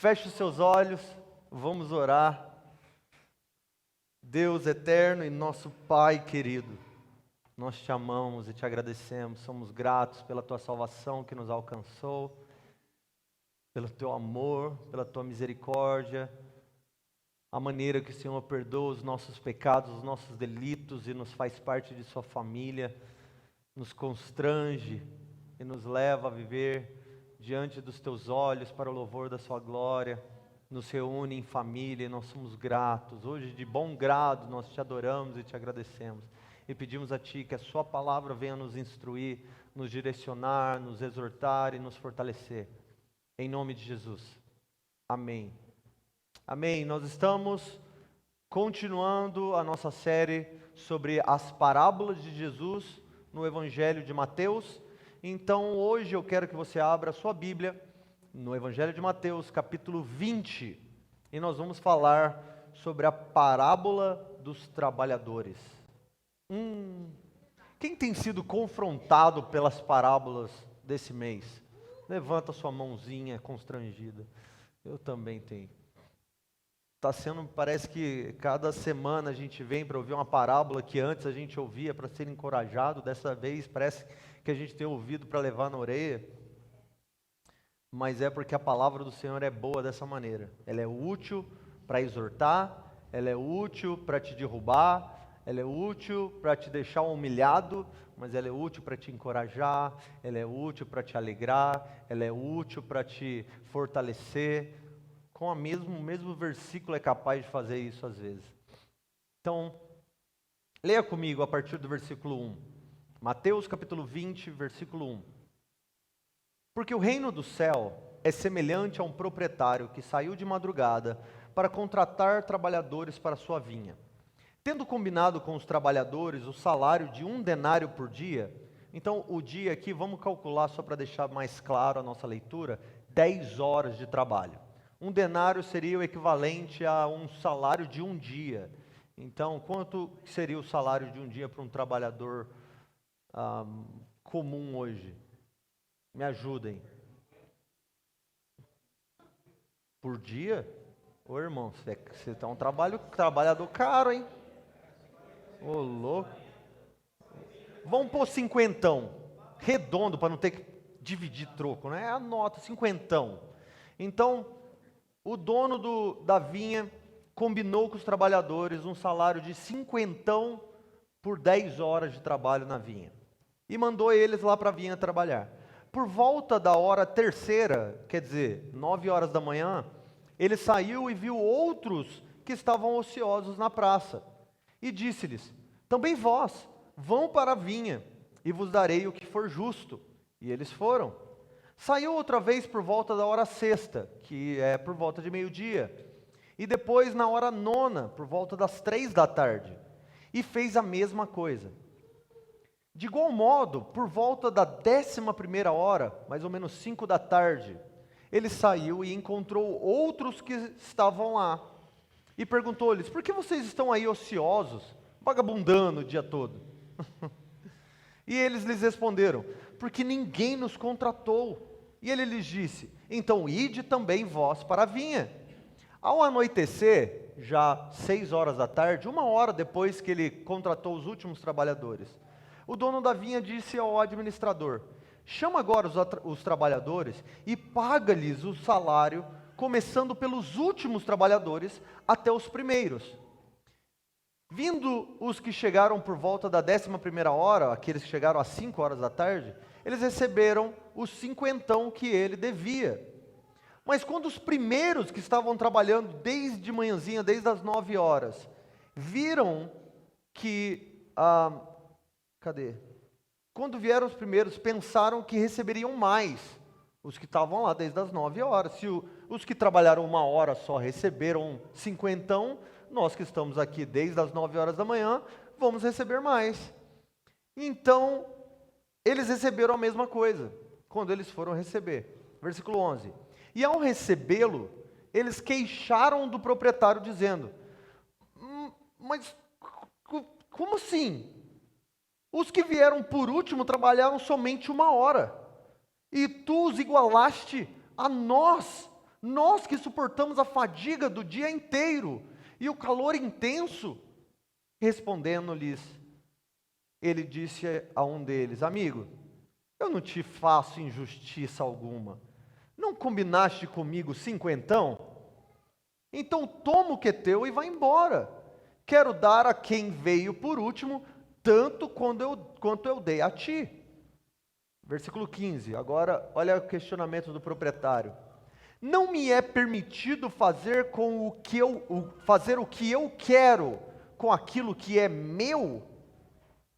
Feche os seus olhos, vamos orar. Deus eterno e nosso Pai querido, nós te amamos e te agradecemos, somos gratos pela tua salvação que nos alcançou, pelo teu amor, pela tua misericórdia, a maneira que o Senhor perdoa os nossos pecados, os nossos delitos e nos faz parte de sua família, nos constrange e nos leva a viver diante dos teus olhos para o louvor da sua glória, nos reúne em família e nós somos gratos. Hoje de bom grado nós te adoramos e te agradecemos e pedimos a ti que a sua palavra venha nos instruir, nos direcionar, nos exortar e nos fortalecer, em nome de Jesus, amém. Amém. Nós estamos continuando a nossa série sobre as parábolas de Jesus no Evangelho de Mateus. Então hoje eu quero que você abra a sua Bíblia no Evangelho de Mateus, capítulo 20, e nós vamos falar sobre a parábola dos trabalhadores. Quem tem sido confrontado pelas parábolas desse mês? Levanta sua mãozinha constrangida. Eu também tenho. Parece que cada semana a gente vem para ouvir uma parábola que antes a gente ouvia para ser encorajado, dessa vez parece que a gente tem ouvido para levar na orelha, mas é porque a palavra do Senhor é boa dessa maneira. Ela é útil para exortar, ela é útil para te derrubar, ela é útil para te deixar humilhado, mas ela é útil para te encorajar, ela é útil para te alegrar, ela é útil para te fortalecer. Com o mesmo versículo é capaz de fazer isso às vezes. Então, leia comigo a partir do versículo 1. Mateus capítulo 20, versículo 1. Porque o reino do céu é semelhante a um proprietário que saiu de madrugada para contratar trabalhadores para sua vinha. Tendo combinado com os trabalhadores o salário de 1 denário por dia, então o dia aqui, vamos calcular só para deixar mais claro a nossa leitura, 10 horas de trabalho. 1 denário seria o equivalente a um salário de um dia. Então, quanto seria o salário de um dia para um trabalhador comum hoje? Me ajudem. Por dia? Ô irmão, você tá um trabalhador caro, hein? Ô louco. Vamos pôr 50, redondo, para não ter que dividir troco, né? Anota, 50. Então, o dono da vinha combinou com os trabalhadores um salário de 50 por 10 horas de trabalho na vinha. E mandou eles lá para a vinha trabalhar. Por volta da hora terceira, quer dizer, 9 horas da manhã, ele saiu e viu outros que estavam ociosos na praça. E disse-lhes: também vós, vão para a vinha, e vos darei o que for justo. E eles foram. Saiu outra vez por volta da hora sexta, que é por volta de meio-dia, e depois na hora nona, por volta das 3 da tarde, e fez a mesma coisa. De igual modo, por volta da 11ª hora, mais ou menos 5 da tarde, ele saiu e encontrou outros que estavam lá, e perguntou-lhes: por que vocês estão aí ociosos, vagabundando o dia todo? E eles lhes responderam: porque ninguém nos contratou. E ele lhes disse: então ide também vós para a vinha. Ao anoitecer, já 6 horas da tarde, 1 hora depois que ele contratou os últimos trabalhadores, o dono da vinha disse ao administrador: chama agora os trabalhadores e paga-lhes o salário, começando pelos últimos trabalhadores até os primeiros. Vindo os que chegaram por volta da 11ª hora, aqueles que chegaram às 5 horas da tarde, eles receberam os 50 que ele devia. Mas quando os primeiros que estavam trabalhando desde manhãzinha, desde as 9 horas, viram que... Quando vieram os primeiros, pensaram que receberiam mais. Os que estavam lá desde as 9 horas. Se os que trabalharam 1 hora só receberam 50, nós que estamos aqui desde as 9 horas da manhã, vamos receber mais. Então, eles receberam a mesma coisa, quando eles foram receber. Versículo 11. E ao recebê-lo, eles queixaram do proprietário, dizendo: mas como assim? Os que vieram por último trabalharam somente 1 hora, e tu os igualaste a nós, Nós que suportamos a fadiga do dia inteiro e o calor intenso. Respondendo-lhes, ele disse a um deles: amigo, eu não te faço injustiça alguma. Não combinaste comigo cinquentão? Então toma o que é teu e vai embora. Quero dar a quem veio por último, tanto quanto eu dei a ti. Versículo 15, agora olha o questionamento do proprietário. Não me é permitido fazer fazer o que eu quero com aquilo que é meu?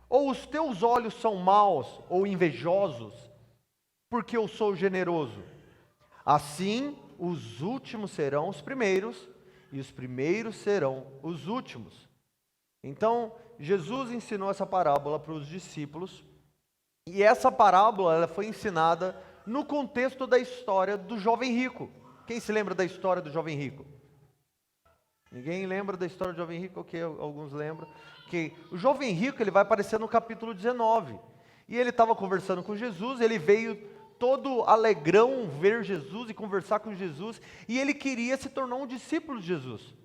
Ou os teus olhos são maus ou invejosos, porque eu sou generoso? Assim, os últimos serão os primeiros, e os primeiros serão os últimos. Então, Jesus ensinou essa parábola para os discípulos, e essa parábola ela foi ensinada no contexto da história do jovem rico. Quem se lembra da história do jovem rico? Ninguém lembra da história do jovem rico? Ok, alguns lembram. Okay. O jovem rico ele vai aparecer no capítulo 19. E ele estava conversando com Jesus, ele veio todo alegrão ver Jesus e conversar com Jesus, e ele queria se tornar um discípulo de Jesus.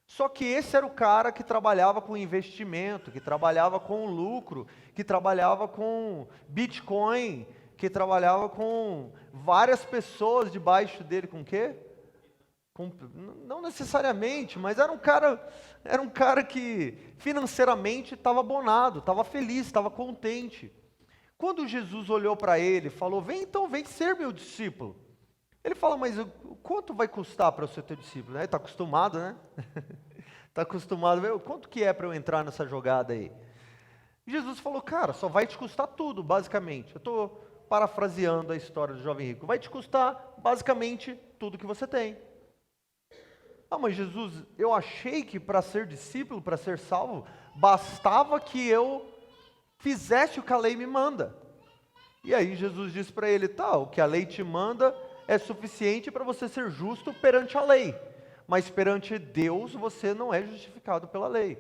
Só que esse era o cara que trabalhava com investimento, que trabalhava com lucro, que trabalhava com Bitcoin, que trabalhava com várias pessoas debaixo dele, com o quê? Não necessariamente, mas era um cara que financeiramente estava abonado, estava feliz, estava contente. Quando Jesus olhou para ele e falou, vem ser meu discípulo. Ele fala, mas quanto vai custar para eu ser teu discípulo? Está acostumado, né? Está acostumado, quanto que é para eu entrar nessa jogada aí? Jesus falou, cara, só vai te custar tudo, basicamente. Eu estou parafraseando a história do jovem rico. Vai te custar, basicamente, tudo que você tem. Ah, mas Jesus, eu achei que para ser discípulo, para ser salvo, bastava que eu fizesse o que a lei me manda. E aí Jesus disse para ele, tá, o que a lei te manda é suficiente para você ser justo perante a lei. Mas perante Deus você não é justificado pela lei.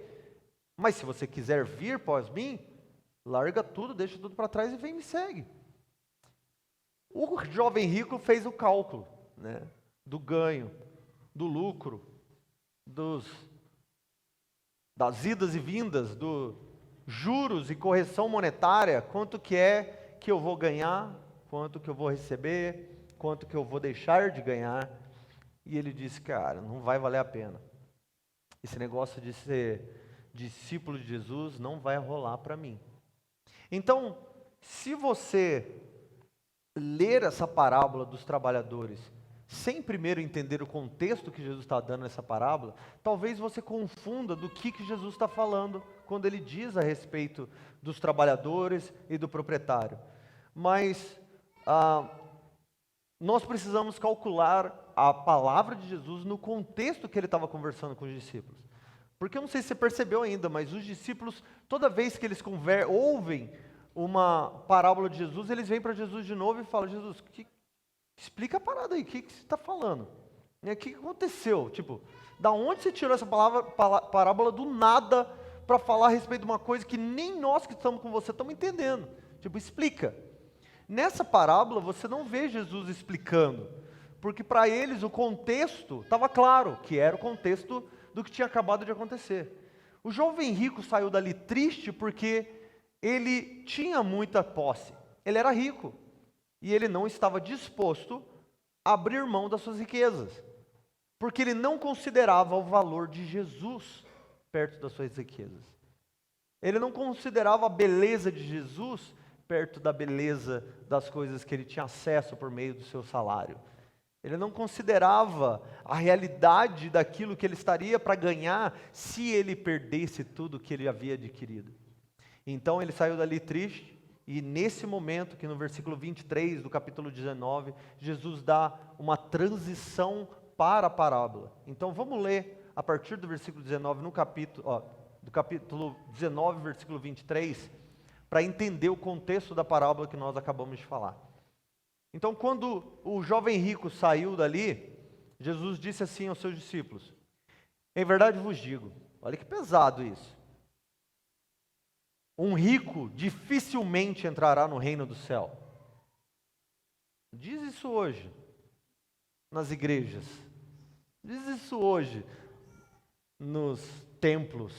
Mas se você quiser vir após mim, larga tudo, deixa tudo para trás e vem me segue. O jovem rico fez o cálculo, né, do ganho, do lucro, das idas e vindas, dos juros e correção monetária, quanto que é que eu vou ganhar, quanto que eu vou receber, quanto que eu vou deixar de ganhar. E ele disse, cara, não vai valer a pena. Esse negócio de ser discípulo de Jesus não vai rolar para mim. Então, se você ler essa parábola dos trabalhadores, sem primeiro entender o contexto que Jesus está dando nessa parábola, talvez você confunda do que Jesus está falando quando ele diz a respeito dos trabalhadores e do proprietário. Mas nós precisamos calcular a palavra de Jesus no contexto que ele estava conversando com os discípulos. Porque eu não sei se você percebeu ainda, mas os discípulos, toda vez que eles ouvem uma parábola de Jesus, eles vêm para Jesus de novo e falam, Jesus, explica a parada aí, o que você está falando? O que aconteceu? Tipo, da onde você tirou essa parábola do nada para falar a respeito de uma coisa que nem nós que estamos com você estamos entendendo? Tipo, explica. Nessa parábola você não vê Jesus explicando, porque para eles o contexto estava claro, que era o contexto do que tinha acabado de acontecer. O jovem rico saiu dali triste porque ele tinha muita posse, ele era rico, e ele não estava disposto a abrir mão das suas riquezas, porque ele não considerava o valor de Jesus perto das suas riquezas. Ele não considerava a beleza de Jesus perto da beleza das coisas que ele tinha acesso por meio do seu salário. Ele não considerava a realidade daquilo que ele estaria para ganhar se ele perdesse tudo que ele havia adquirido. Então ele saiu dali triste, e nesse momento, que no versículo 23 do capítulo 19, Jesus dá uma transição para a parábola. Então vamos ler a partir do versículo 19, do capítulo 19, versículo 23, para entender o contexto da parábola que nós acabamos de falar. Então, quando o jovem rico saiu dali, Jesus disse assim aos seus discípulos, em verdade vos digo, olha que pesado isso, um rico dificilmente entrará no reino do céu. Diz isso hoje. nas igrejas. Diz isso hoje nos templos.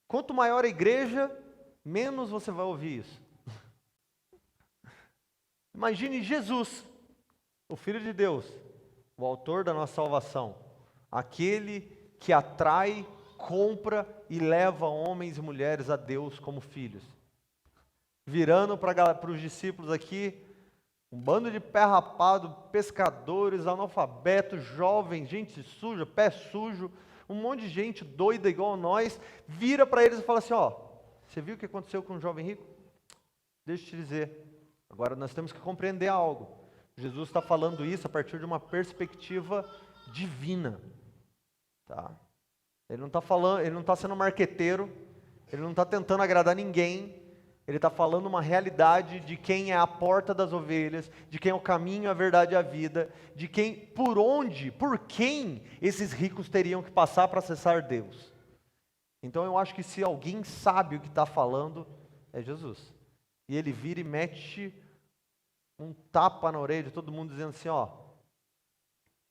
Quanto maior a igreja, menos você vai ouvir isso. Imagine Jesus, o Filho de Deus, o autor da nossa salvação, aquele que atrai, compra e leva homens e mulheres a Deus como filhos. Virando para os discípulos aqui, um bando de pé rapado, pescadores, analfabetos, jovens, gente suja, pé sujo, um monte de gente doida igual a nós, vira para eles e fala assim, ó, você viu o que aconteceu com o jovem rico? Deixa eu te dizer, agora nós temos que compreender algo. Jesus está falando isso a partir de uma perspectiva divina, tá? Ele não está falando, ele não está sendo marqueteiro, ele não está tentando agradar ninguém, ele está falando uma realidade de quem é a porta das ovelhas, de quem é o caminho, a verdade e a vida, de quem, por quem esses ricos teriam que passar para acessar Deus. Então eu acho que se alguém sabe o que está falando, é Jesus. E ele vira e mete um tapa na orelha de todo mundo dizendo assim, ó,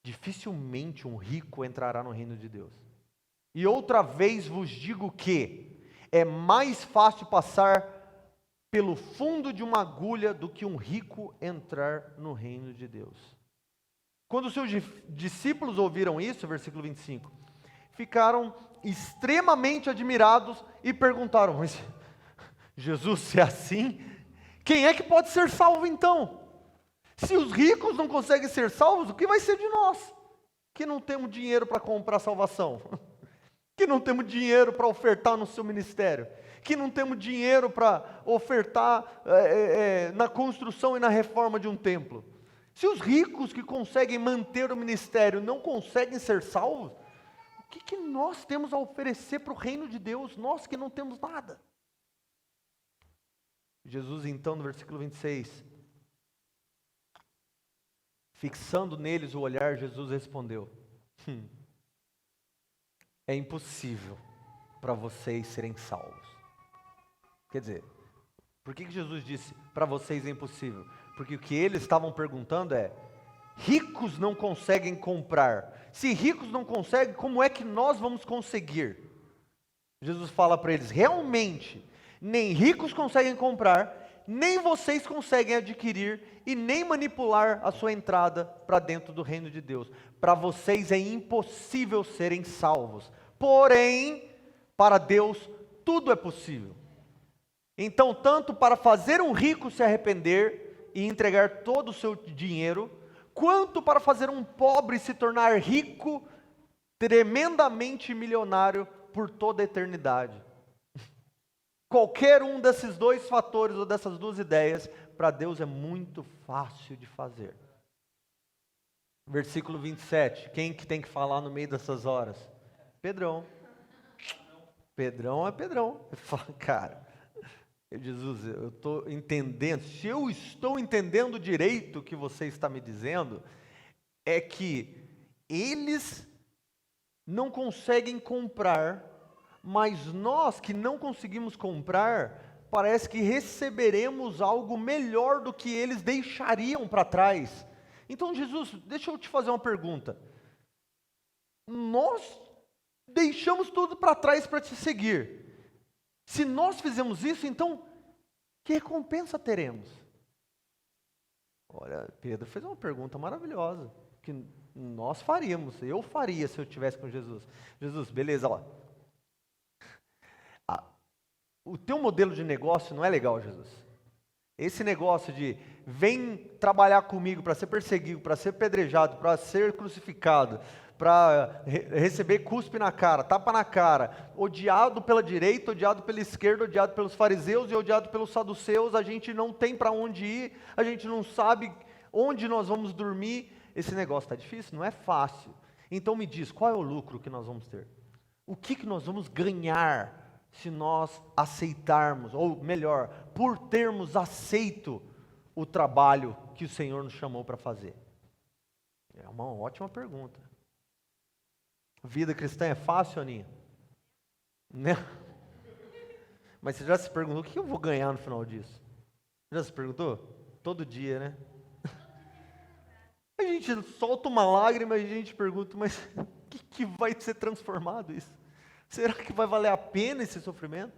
dificilmente um rico entrará no reino de Deus. E outra vez vos digo que é mais fácil passar pelo fundo de uma agulha do que um rico entrar no reino de Deus. Quando os seus discípulos ouviram isso, versículo 25, ficaram extremamente admirados e perguntaram, mas Jesus, se é assim, quem é que pode ser salvo então? Se os ricos não conseguem ser salvos, o que vai ser de nós? Que não temos dinheiro para comprar salvação, que não temos dinheiro para ofertar no seu ministério, que não temos dinheiro para ofertar na construção e na reforma de um templo. Se os ricos que conseguem manter o ministério não conseguem ser salvos, o que nós temos a oferecer para o reino de Deus, nós que não temos nada? Jesus então, no versículo 26, fixando neles o olhar, Jesus respondeu, é impossível para vocês serem salvos. Quer dizer, por que Jesus disse para vocês é impossível? Porque o que eles estavam perguntando é, ricos não conseguem comprar. Se ricos não conseguem, como é que nós vamos conseguir? Jesus fala para eles, realmente, nem ricos conseguem comprar, nem vocês conseguem adquirir e nem manipular a sua entrada para dentro do reino de Deus. Para vocês é impossível serem salvos. Porém, para Deus tudo é possível. Então, tanto para fazer um rico se arrepender e entregar todo o seu dinheiro, quanto para fazer um pobre se tornar rico, tremendamente milionário por toda a eternidade. Qualquer um desses dois fatores ou dessas duas ideias, para Deus é muito fácil de fazer. Versículo 27, quem que tem que falar no meio dessas horas? Pedrão. Pedrão é Pedrão. Fala, cara, Jesus, eu estou entendendo, se eu estou entendendo direito o que você está me dizendo, é que eles não conseguem comprar, mas nós que não conseguimos comprar, parece que receberemos algo melhor do que eles deixariam para trás. Então Jesus, deixa eu te fazer uma pergunta, nós deixamos tudo para trás para te seguir, se nós fizemos isso, então, que recompensa teremos? Olha, Pedro fez uma pergunta maravilhosa, que nós faríamos, eu faria se eu estivesse com Jesus. Jesus, beleza, ó. O teu modelo de negócio não é legal, Jesus. Esse negócio de, vem trabalhar comigo para ser perseguido, para ser pedrejado, para ser crucificado, para receber cuspe na cara, tapa na cara, odiado pela direita, odiado pela esquerda, odiado pelos fariseus e odiado pelos saduceus, a gente não tem para onde ir, a gente não sabe onde nós vamos dormir, esse negócio está difícil, não é fácil. Então me diz, qual é o lucro que nós vamos ter? O que nós vamos ganhar se nós aceitarmos, ou melhor, por termos aceito o trabalho que o Senhor nos chamou para fazer? É uma ótima pergunta. Vida cristã é fácil, Aninha? Né? Mas você já se perguntou, o que eu vou ganhar no final disso? Já se perguntou? Todo dia, né? A gente solta uma lágrima e a gente pergunta, mas o que vai ser transformado isso? Será que vai valer a pena esse sofrimento?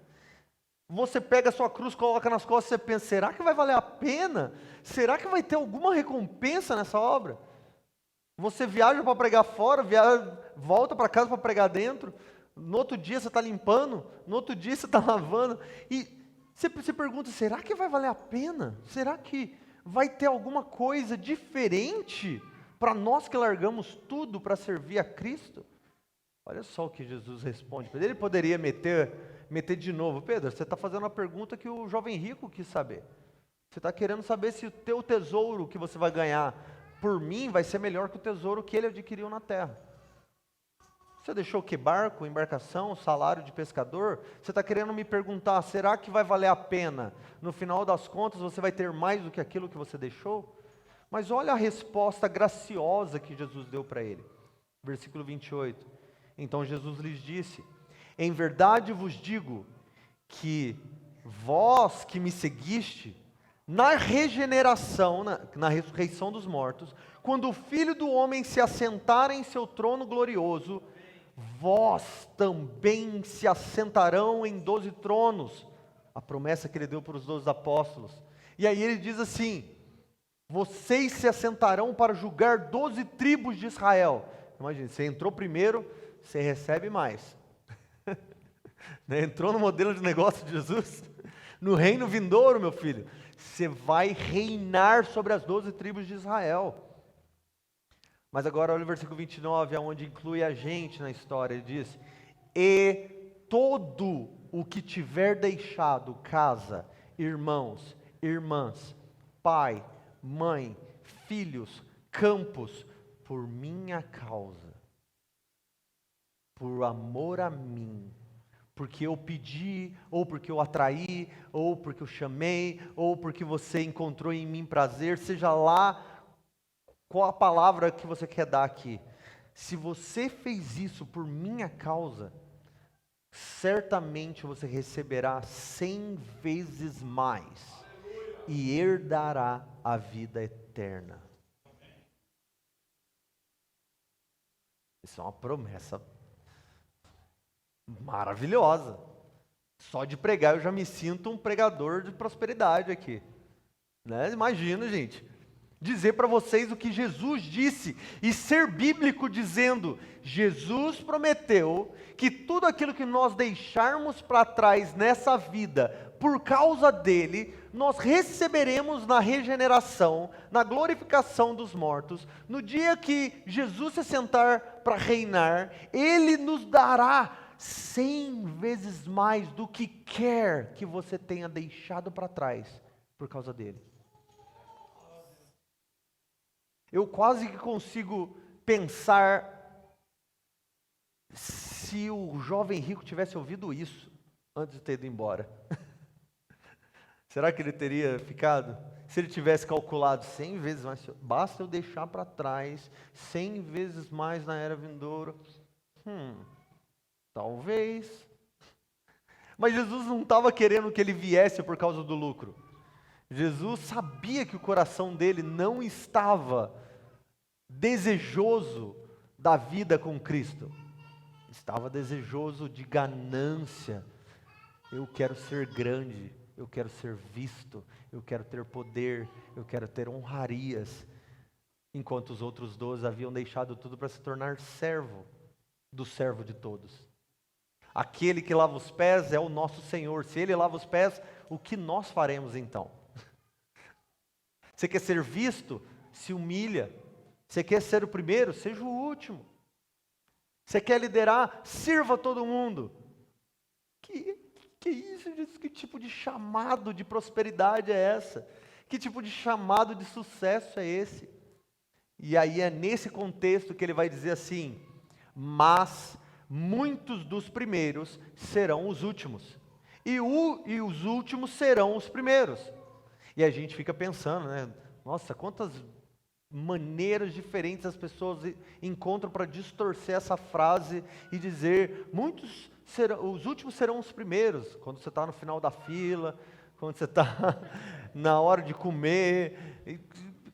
Você pega a sua cruz, coloca nas costas e você pensa, será que vai valer a pena? Será que vai ter alguma recompensa nessa obra? Você viaja para pregar fora, volta para casa para pregar dentro, no outro dia você está limpando, no outro dia você está lavando, e você se pergunta, será que vai valer a pena? Será que vai ter alguma coisa diferente para nós que largamos tudo para servir a Cristo? Olha só o que Jesus responde. Ele poderia meter de novo, Pedro, você está fazendo a pergunta que o jovem rico quis saber. Você está querendo saber se o teu tesouro que você vai ganhar por mim vai ser melhor que o tesouro que ele adquiriu na terra. Você deixou que barco, embarcação, salário de pescador? Você está querendo me perguntar, será que vai valer a pena? No final das contas você vai ter mais do que aquilo que você deixou? Mas olha a resposta graciosa que Jesus deu para ele. Versículo 28. Então Jesus lhes disse, em verdade vos digo que vós que me seguiste, na regeneração, na ressurreição dos mortos, quando o Filho do Homem se assentar em seu trono glorioso, vós também se assentarão em 12 tronos, a promessa que ele deu para os 12 apóstolos. E aí ele diz assim, vocês se assentarão para julgar 12 tribos de Israel. Imagina, você entrou primeiro, você recebe mais. Entrou no modelo de negócio de Jesus, no reino vindouro, meu filho, você vai reinar sobre as 12 tribos de Israel. Mas agora olha o versículo 29, onde inclui a gente na história, ele diz, e todo o que tiver deixado casa, irmãos, irmãs, pai, mãe, filhos, campos, por minha causa, por amor a mim, porque eu pedi, ou porque eu atraí, ou porque eu chamei, ou porque você encontrou em mim prazer, seja lá qual a palavra que você quer dar aqui. Se você fez isso por minha causa, certamente você receberá 100 vezes mais e herdará a vida eterna. Isso é uma promessa maravilhosa. Só de pregar eu já me sinto um pregador de prosperidade aqui, né? Imagina, gente, dizer para vocês o que Jesus disse e ser bíblico dizendo, Jesus prometeu que tudo aquilo que nós deixarmos para trás nessa vida, por causa dele, nós receberemos na regeneração, na glorificação dos mortos, no dia que Jesus se sentar para reinar, ele nos dará 100 vezes mais do que quer que você tenha deixado para trás por causa dele. Eu quase que consigo pensar se o jovem rico tivesse ouvido isso antes de ter ido embora. Será que ele teria ficado? Se ele tivesse calculado 100 vezes mais, basta eu deixar para trás 100 vezes mais na era vindoura. Talvez. Mas Jesus não estava querendo que ele viesse por causa do lucro. Jesus sabia que o coração dele não estava desejoso da vida com Cristo. Estava desejoso de ganância. Eu quero ser grande, eu quero ser visto, eu quero ter poder, eu quero ter honrarias. Enquanto os outros 12 haviam deixado tudo para se tornar servo do servo de todos. Aquele que lava os pés é o nosso Senhor. Se Ele lava os pés, o que nós faremos então? Você quer ser visto? Se humilha. Você quer ser o primeiro? Seja o último. Você quer liderar? Sirva todo mundo. Que isso, Jesus? Que tipo de chamado de prosperidade é essa? Que tipo de chamado de sucesso é esse? E aí é nesse contexto que ele vai dizer assim, mas muitos dos primeiros serão os últimos, e os últimos serão os primeiros. E a gente fica pensando, né? Nossa, quantas maneiras diferentes as pessoas encontram para distorcer essa frase e dizer, os últimos serão os primeiros, quando você está no final da fila, quando você está na hora de comer.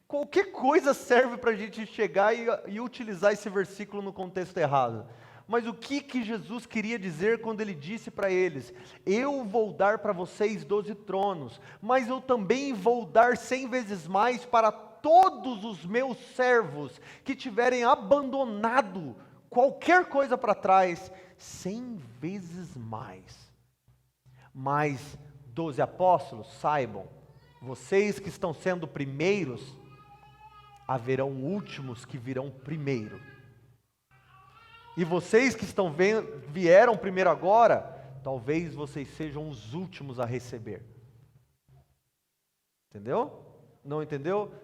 Qualquer coisa serve para a gente chegar e utilizar esse versículo no contexto errado. Mas o que Jesus queria dizer quando ele disse para eles: eu vou dar para vocês 12 tronos, mas eu também vou dar 100 vezes mais para todos os meus servos que tiverem abandonado qualquer coisa para trás, 100 vezes mais. Mas 12 apóstolos, saibam, vocês que estão sendo primeiros, haverão últimos que virão primeiro. E vocês que vieram primeiro agora, talvez vocês sejam os últimos a receber. Entendeu? Não entendeu?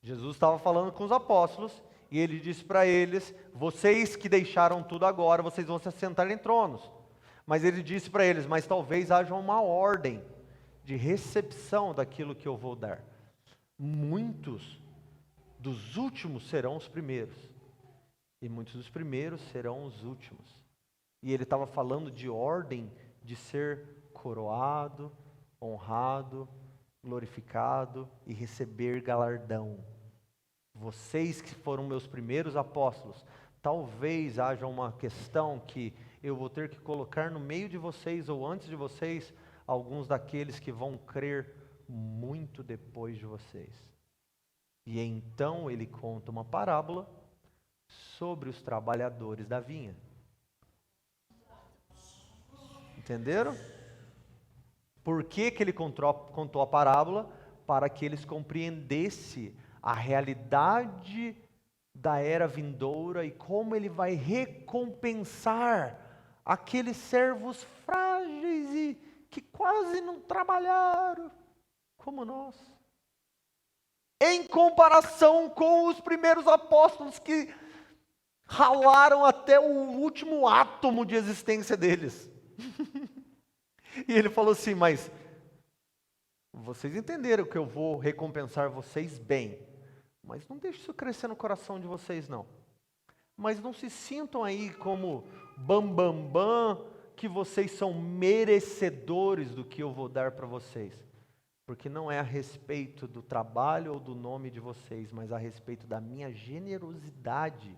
Jesus estava falando com os apóstolos e ele disse para eles: vocês que deixaram tudo agora, vocês vão se assentar em tronos. Mas ele disse para eles: mas talvez haja uma ordem de recepção daquilo que eu vou dar. Muitos dos últimos serão os primeiros, e muitos dos primeiros serão os últimos. E ele estava falando de ordem de ser coroado, honrado, glorificado e receber galardão. Vocês que foram meus primeiros apóstolos, talvez haja uma questão que eu vou ter que colocar no meio de vocês, ou antes de vocês, alguns daqueles que vão crer muito depois de vocês. E então ele conta uma parábola sobre os trabalhadores da vinha. Entenderam? Por que ele contou a parábola? Para que eles compreendessem a realidade da era vindoura e como ele vai recompensar aqueles servos frágeis e que quase não trabalharam, como nós. Em comparação com os primeiros apóstolos que ralaram até o último átomo de existência deles. E ele falou assim: mas vocês entenderam que eu vou recompensar vocês bem, mas não deixe isso crescer no coração de vocês não. Mas não se sintam aí como bam, que vocês são merecedores do que eu vou dar para vocês. Porque não é a respeito do trabalho ou do nome de vocês, mas a respeito da minha generosidade,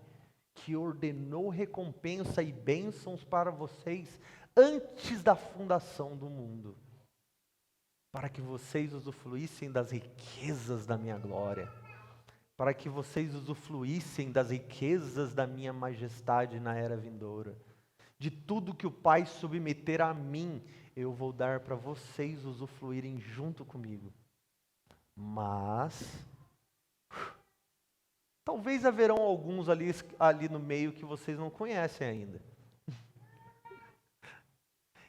que ordenou recompensa e bênçãos para vocês antes da fundação do mundo, para que vocês usufruíssem das riquezas da minha glória, para que vocês usufruíssem das riquezas da minha majestade na era vindoura. De tudo que o Pai submeter a mim, eu vou dar para vocês usufruírem junto comigo. Mas talvez haverão alguns ali no meio que vocês não conhecem ainda.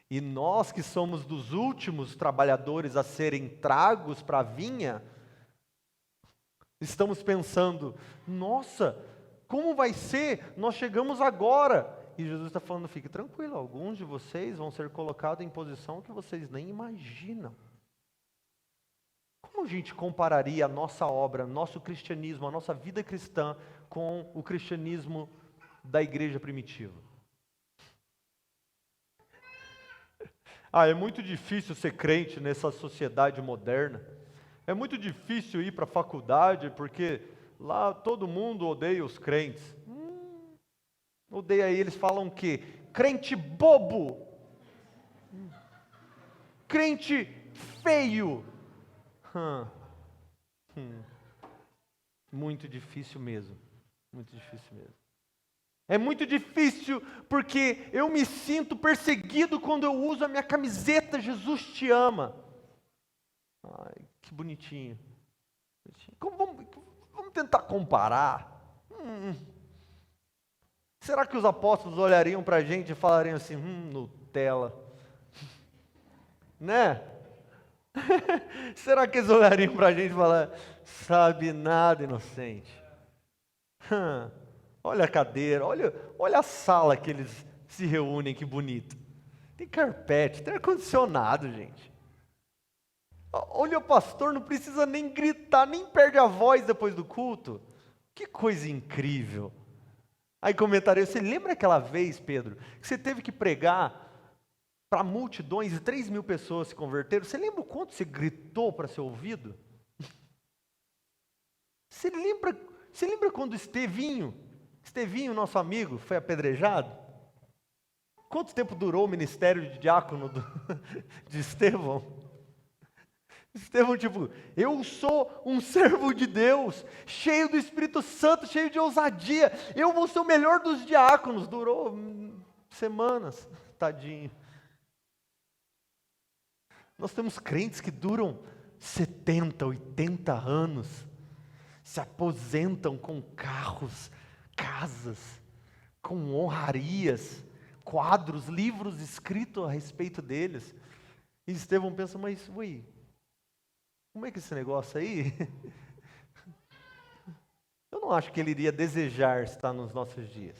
E nós que somos dos últimos trabalhadores a serem tragos para a vinha, estamos pensando: nossa, como vai ser? Nós chegamos agora. E Jesus está falando: fique tranquilo, alguns de vocês vão ser colocados em posição que vocês nem imaginam. Como a gente compararia a nossa obra, nosso cristianismo, a nossa vida cristã com o cristianismo da igreja primitiva? É muito difícil ser crente nessa sociedade moderna. É muito difícil ir para a faculdade, porque lá todo mundo odeia os crentes. Odeia, eles falam o quê? Crente bobo. Crente feio. Muito difícil mesmo. Muito difícil mesmo. É muito difícil porque eu me sinto perseguido quando eu uso a minha camiseta Jesus te ama. Ai, que bonitinho. Vamos tentar comparar. Será que os apóstolos olhariam para a gente e falariam assim: Nutella? Né? Será que eles olhariam para a gente e falariam: sabe nada, inocente? Olha a cadeira, olha a sala que eles se reúnem, que bonito. Tem carpete, tem ar-condicionado, gente. Olha, o pastor não precisa nem gritar, nem perde a voz depois do culto. Que coisa incrível. Aí comentaria: você lembra aquela vez, Pedro, que você teve que pregar para multidões e 3.000 pessoas se converteram? Você lembra o quanto você gritou para ser ouvido? Você lembra quando Estevinho, nosso amigo, foi apedrejado? Quanto tempo durou o ministério de diácono de Estevão? Estevão, tipo, eu sou um servo de Deus, cheio do Espírito Santo, cheio de ousadia, eu vou ser o melhor dos diáconos. Durou semanas, tadinho. Nós temos crentes que duram 70, 80 anos, se aposentam com carros, casas, com honrarias, quadros, livros escritos a respeito deles. E Estevão pensa, mas ui, como é que esse negócio aí? Eu não acho que ele iria desejar estar nos nossos dias.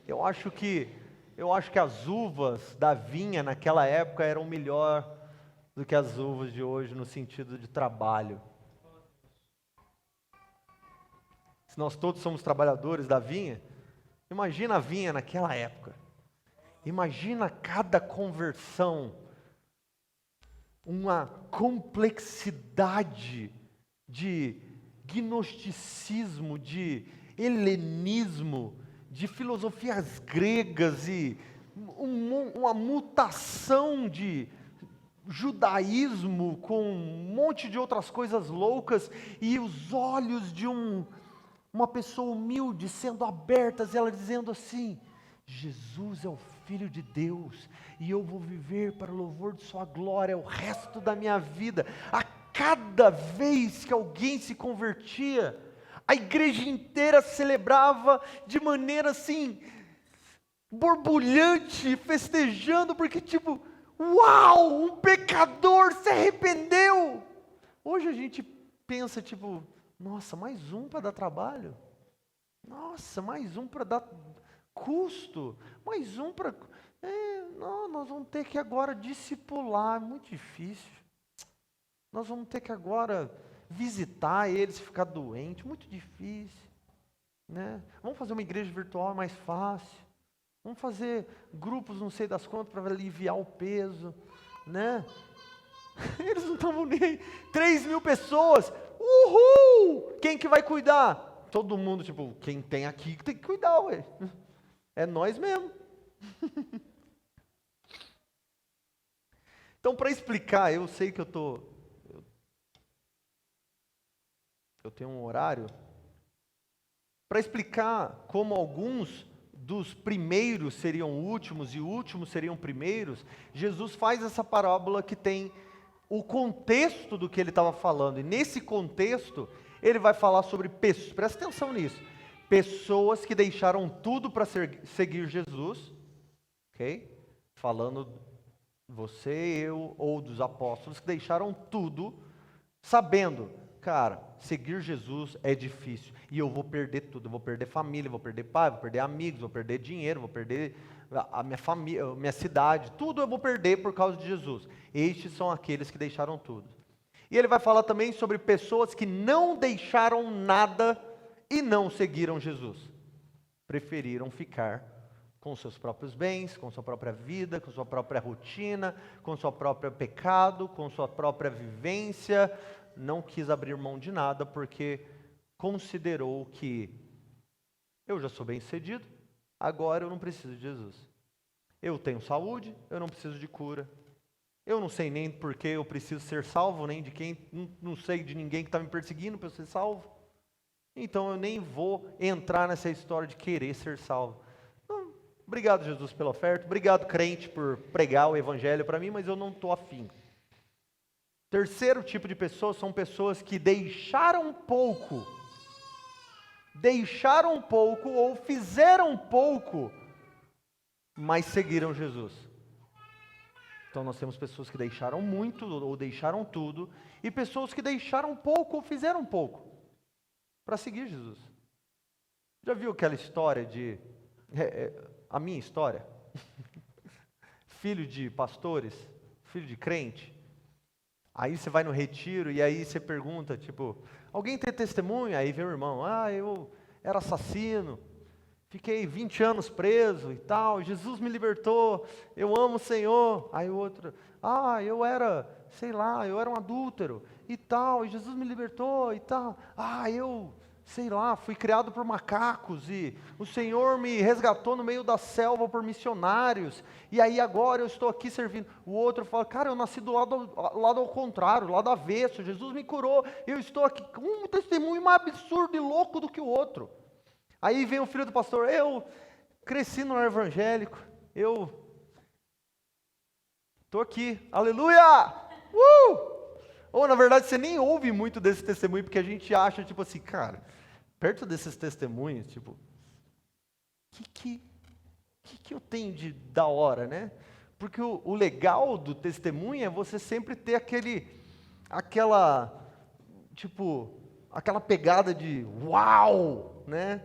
Eu acho que as uvas da vinha naquela época eram melhor do que as uvas de hoje no sentido de trabalho. Se nós todos somos trabalhadores da vinha, imagina a vinha naquela época. Imagina cada conversão, uma complexidade de gnosticismo, de helenismo, de filosofias gregas e uma mutação de judaísmo com um monte de outras coisas loucas e os olhos de uma pessoa humilde sendo abertas, ela dizendo assim: Jesus é o Filho de Deus e eu vou viver para o louvor de sua glória o resto da minha vida. A cada vez que alguém se convertia, a igreja inteira celebrava de maneira assim, borbulhante, festejando, porque tipo, uau, um pecador se arrependeu. Hoje a gente pensa tipo, nossa, mais um para dar trabalho, nossa, mais um para dar custo, mais um para... não, nós vamos ter que agora discipular, muito difícil. Nós vamos ter que agora visitar eles, ficar doente, muito difícil, né? Vamos fazer uma igreja virtual, é mais fácil. Vamos fazer grupos, não sei das quantas, para aliviar o peso, né? Eles não estavam nem aí. 3.000 pessoas, uhul! Quem que vai cuidar? Todo mundo, tipo, quem tem aqui tem que cuidar, ué. É nós mesmo. Então, para explicar, eu sei que eu tenho um horário. Para explicar como alguns dos primeiros seriam últimos e últimos seriam primeiros, Jesus faz essa parábola que tem o contexto do que ele estava falando. E nesse contexto, ele vai falar sobre pessoas, presta atenção nisso, pessoas que deixaram tudo para seguir Jesus, ok? Falando você, eu, ou dos apóstolos que deixaram tudo, sabendo, cara, seguir Jesus é difícil, e eu vou perder tudo, eu vou perder família, vou perder pai, vou perder amigos, vou perder dinheiro, vou perder a minha família, a minha cidade, tudo eu vou perder por causa de Jesus. Estes são aqueles que deixaram tudo. E ele vai falar também sobre pessoas que não deixaram nada e não seguiram Jesus. Preferiram ficar com seus próprios bens, com sua própria vida, com sua própria rotina, com seu próprio pecado, com sua própria vivência. Não quis abrir mão de nada porque considerou que eu já sou bem-sucedido, agora eu não preciso de Jesus. Eu tenho saúde, eu não preciso de cura. Eu não sei nem por que eu preciso ser salvo, nem de quem, não sei de ninguém que está me perseguindo para eu ser salvo. Então eu nem vou entrar nessa história de querer ser salvo. Então, obrigado, Jesus, pela oferta. Obrigado, crente, por pregar o evangelho para mim, mas eu não estou afim. Terceiro tipo de pessoas são pessoas que deixaram pouco ou fizeram pouco, mas seguiram Jesus. Então nós temos pessoas que deixaram muito ou deixaram tudo, e pessoas que deixaram pouco ou fizeram pouco para seguir Jesus. Já viu aquela história de... a minha história? Filho de pastores, filho de crente. Aí você vai no retiro e aí você pergunta, tipo, alguém tem testemunho? Aí vem o irmão, eu era assassino, fiquei 20 anos preso e tal, Jesus me libertou, eu amo o Senhor. Aí o outro, eu era, sei lá, eu era um adúltero, e tal, e Jesus me libertou e tal. Eu, sei lá, fui criado por macacos e o Senhor me resgatou no meio da selva por missionários, e aí agora eu estou aqui servindo. O outro fala, cara, eu nasci do lado ao contrário, lado avesso, Jesus me curou, eu estou aqui, um testemunho mais absurdo e louco do que o outro. Aí vem o filho do pastor, eu cresci no evangélico, eu estou aqui, aleluia! Ou na verdade você nem ouve muito desse testemunho, porque a gente acha, tipo assim, cara, perto desses testemunhos, tipo, que eu tenho de da hora, né? Porque o legal do testemunho é você sempre ter aquela pegada de uau, né?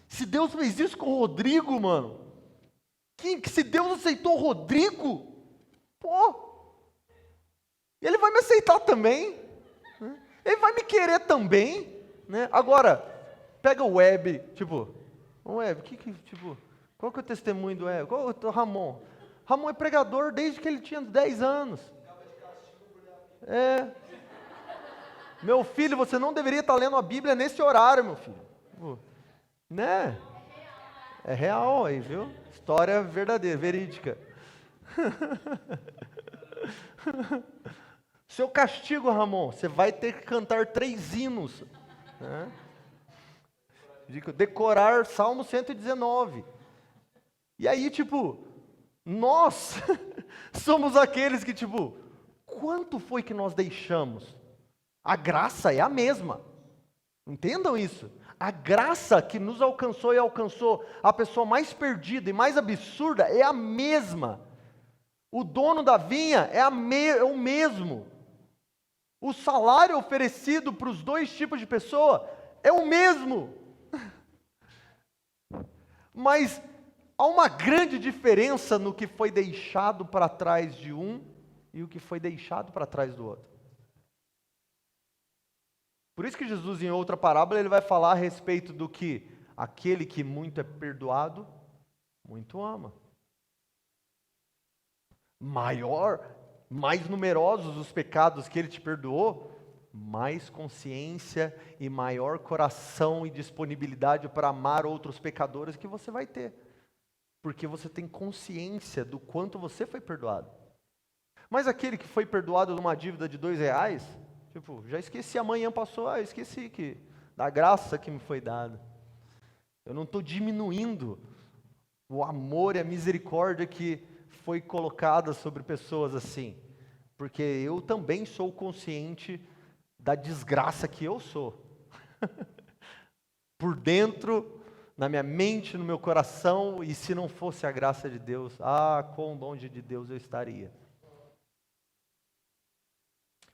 Se Deus fez isso com o Rodrigo, mano, se Deus aceitou o Rodrigo, pô, ele vai me aceitar também, né? Ele vai me querer também, né? Agora, pega o Web, qual que é o testemunho do Web? Qual é o Ramon? Ramon é pregador desde que ele tinha 10 anos. Meu filho, você não deveria estar lendo a Bíblia nesse horário, meu filho. Né? É real aí, viu? História verdadeira, verídica. Seu castigo, Ramon, você vai ter que cantar 3 hinos, né? Decorar Salmo 119. E aí, nós somos aqueles que, quanto foi que nós deixamos? A graça é a mesma. Entendam isso. A graça que nos alcançou e alcançou a pessoa mais perdida e mais absurda é a mesma. O dono da vinha é o mesmo. O salário oferecido para os 2 tipos de pessoa é o mesmo. Mas há uma grande diferença no que foi deixado para trás de um e o que foi deixado para trás do outro. Por isso que Jesus, em outra parábola, ele vai falar a respeito do que aquele que muito é perdoado, muito ama. Mais numerosos os pecados que ele te perdoou, mais consciência e maior coração e disponibilidade para amar outros pecadores que você vai ter. Porque você tem consciência do quanto você foi perdoado. Mas aquele que foi perdoado numa dívida de R$2, já esqueci, amanhã passou, eu esqueci da graça que me foi dada. Eu não estou diminuindo o amor e a misericórdia que foi colocada sobre pessoas assim, porque eu também sou consciente da desgraça que eu sou. Por dentro, na minha mente, no meu coração, e se não fosse a graça de Deus, quão longe de Deus eu estaria.